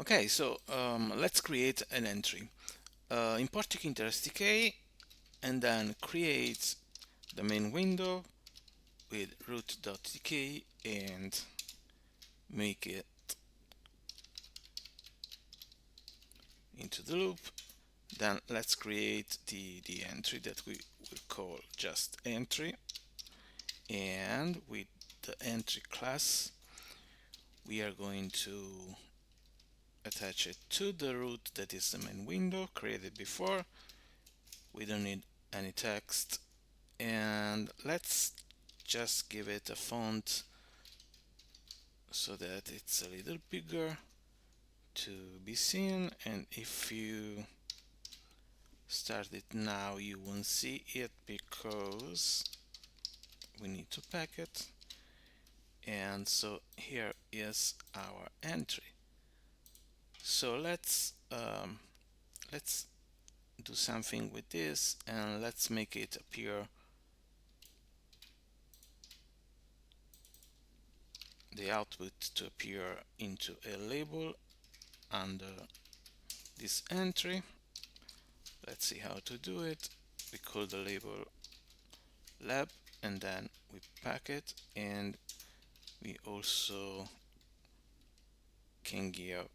Okay, so let's create an entry. Import Tkinter SDK and then create the main window with root.tk and make it into the loop. Then let's create the entry that we will call just entry, and with the entry class we are going to attach it to the root that is the main window created before. We don't need any text, and let's just give it a font so that it's a little bigger to be seen, and if you start it now you won't see it because we need to pack it. And so here is our entry. So let's do something with this, and let's make it appear, the output to appear into a label under this entry. Let's see how to do it. We call the label lab, and then we pack it, and we also can give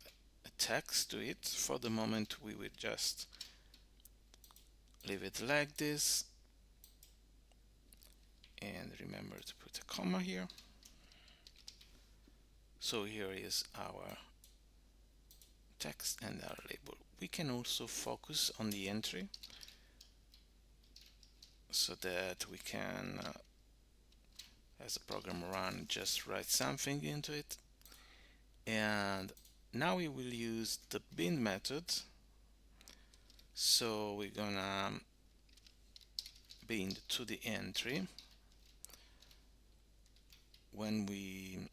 a text to it. For the moment we will just leave it like this, and remember to put a comma here. So here is our text and our label. We can also focus on the entry so that we can, as the program run, just write something into it. And now we will use the bind method. So we're gonna bind to the entry when we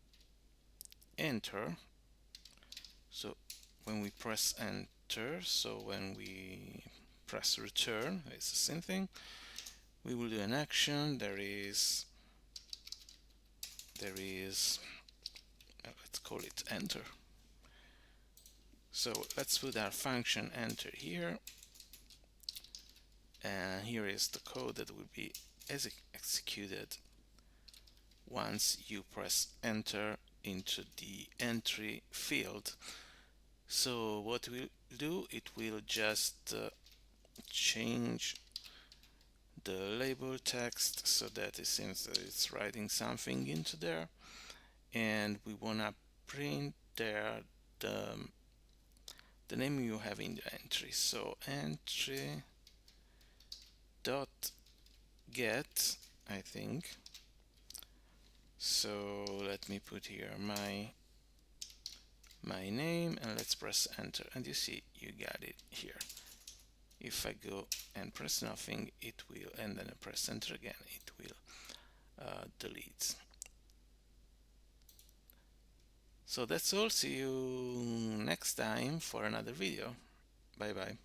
enter. So when we press enter, so when we press return, it's the same thing. We will do an action. There is let's call it enter. So let's put our function enter here, and here is the code that will be executed once you press enter into the entry field. So what we'll do, it will just change the label text so that it seems that it's writing something into there, and we wanna print there the name you have in the entry. So entry dot get, I think. So let me put here my name, and let's press enter, and you see you got it here. If I go and press nothing, it will, and then I press enter again, it will delete. So that's all. See you next time for another video. Bye bye.